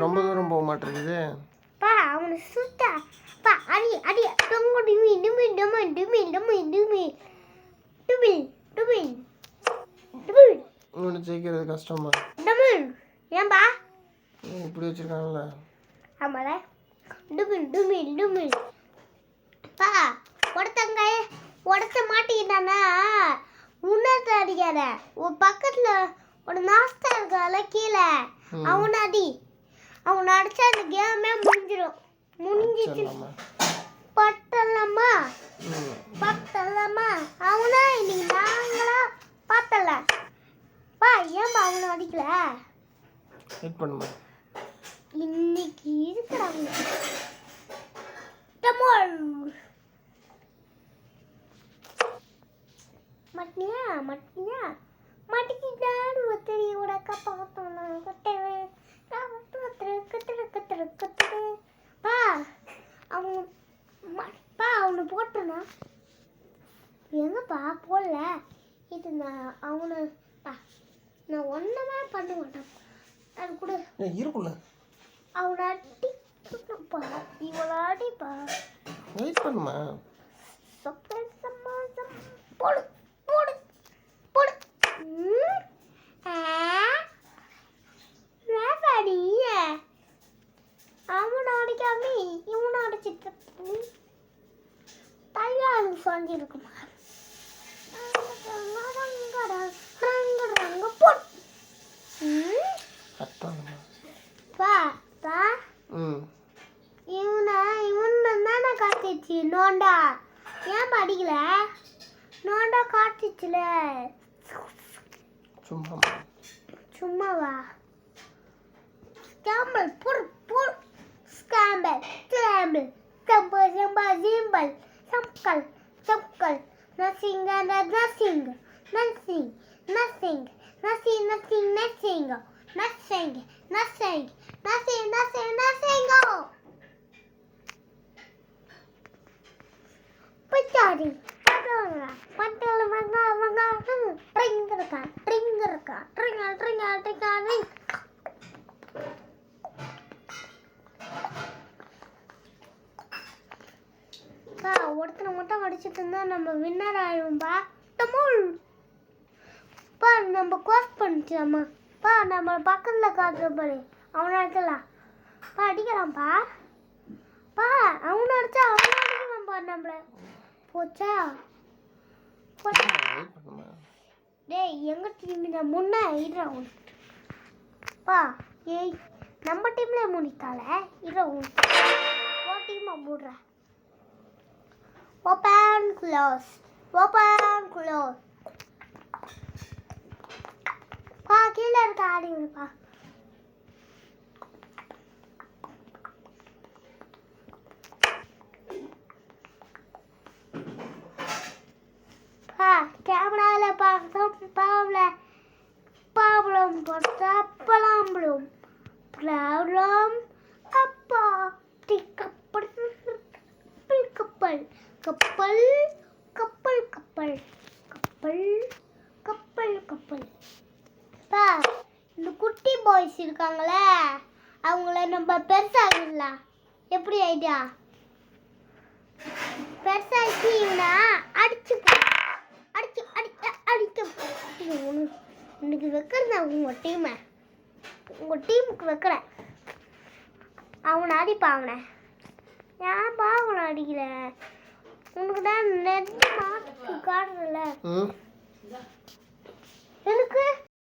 ரொம்ப தூரம் போக மாட்டேங்குது. பா அவனை சுத்தா பா அடி அடி டொங்கு டிமி டிமி டிமி டிமி டிமி டிமி டிமி டிமி டிமி. இவனை ஜெயிக்கிறது கஷ்டமா? டிமி ஏன்பா இப்படி வச்சிருக்காங்கல்ல. ஆமால டிமி டிமி டிமி. பா ஒருத்தங்க உடச்ச மாட்டிக்கிட்டானா உன்னத்தை அடிக்காத. ஒரு பக்கத்துல ஒரு நாஸ்தா இருக்கால கீழே அவனை அடி. அவனை அடிச்சா அந்த கேமே முடிஞ்சிடும். முடிஞ்சிச்சு பட்டலாமா பட்டலாமா அவனா இன்னைக்கு நாங்களா பார்த்தல. பா ஏன்பா அவனை அடிக்கல? வெயிட் பண்ணுமா இன்னைக்கு இருக்கிறாங்க டமோல் மட்னியா மட்னியா மட்டிக்கிட்டாரு ஒத்தரி உடக்க பார்த்தோம் கட்டவே பா அவங்க பா அவனை போட்டனா எங்கப்பா போடல. இது நான் அவனை பா நான் ஒன்றுமே பண்ண மாட்டேன். அது கூட இருக்குல்ல அவனை அடிப்பா இவளை அடிப்பா. வெயிட் பண்ணுமா போடு போடு போடு. வேப்பாடி அவனை அடிக்காம இவனை அடிச்சிட்டு தயாரு சொல்லிருக்குமா. பா பா இவன் தானே காத்திச்சு நோண்டா. ஏன் அடிக்கல? நோண்டா காத்திச்சுல சும்மா சும்மாவா? ஸ்காம்பல் புர் புர் ஸ்காம்பல் ஸ்காம்பல் சம்பல் சம்பல் சிம்பல் சம்கல் சம்கல் nothing nothing nothing nothing nothing nothing nothing nothing nothing nothing nothing nothing பச்சாடி பட்டல பட்டல மங்க மங்க ட்ரிங் இருக்கா ட்ரிங் இருக்கா ட்ரிங் ட்ரிங் ட்ரிங். பா ஒருத்தனை மட்டும் அடிச்சுட்டு இருந்தா நம்ம வின்னர் ஆயிடும்பா. டமுல் பா நம்ம கோஸ் பண்ணிச்சோம்மா. பா நம்ம பக்கத்தில் காட்டுற பாரு அவனை அடிக்கலாம். பா அடிக்கலாம்ப்பா. பா அவனை அடிச்சா அவனை அடிக்கலாம்ப்பா. நம்மள போச்சா டேய் எங்க டீம் முன்னே இடுற பா. ஏய் நம்ம டீம்ல முடித்தால இடுற ஓ டீமை மூடுற. Open close open close. பா கீழே இருக்க ஆடிப்பா. பா கேமராவில் பார்த்தோம் ப்ராப்ளம் ப்ராப்ளம் பார்த்தா ப்ராப்ளம் ப்ராப்ளம் அப்பா கப்பல் கப்பல் கப்பல் கப்பல் கப்பல் கப்பல் கப்பல் கப்பல். பா இந்த குட்டி பாய்ஸ் இருக்காங்களே அவங்கள நம்ம பெருசாகிடலாம். எப்படி ஐடியா? பெருசாக்கி இவனை அடிச்சு அடிச்சு அடிச்சு அடிச்சு இன்னைக்கு வைக்கிறேன். உங்கள் டீமுக்கு வைக்கிறேன். அவனை அடிப்பா. அவனை ஏன்பா அவனை அடிக்கிற? உனக்கு தான் நெட் மாட்டுக்கு காட்டுறல.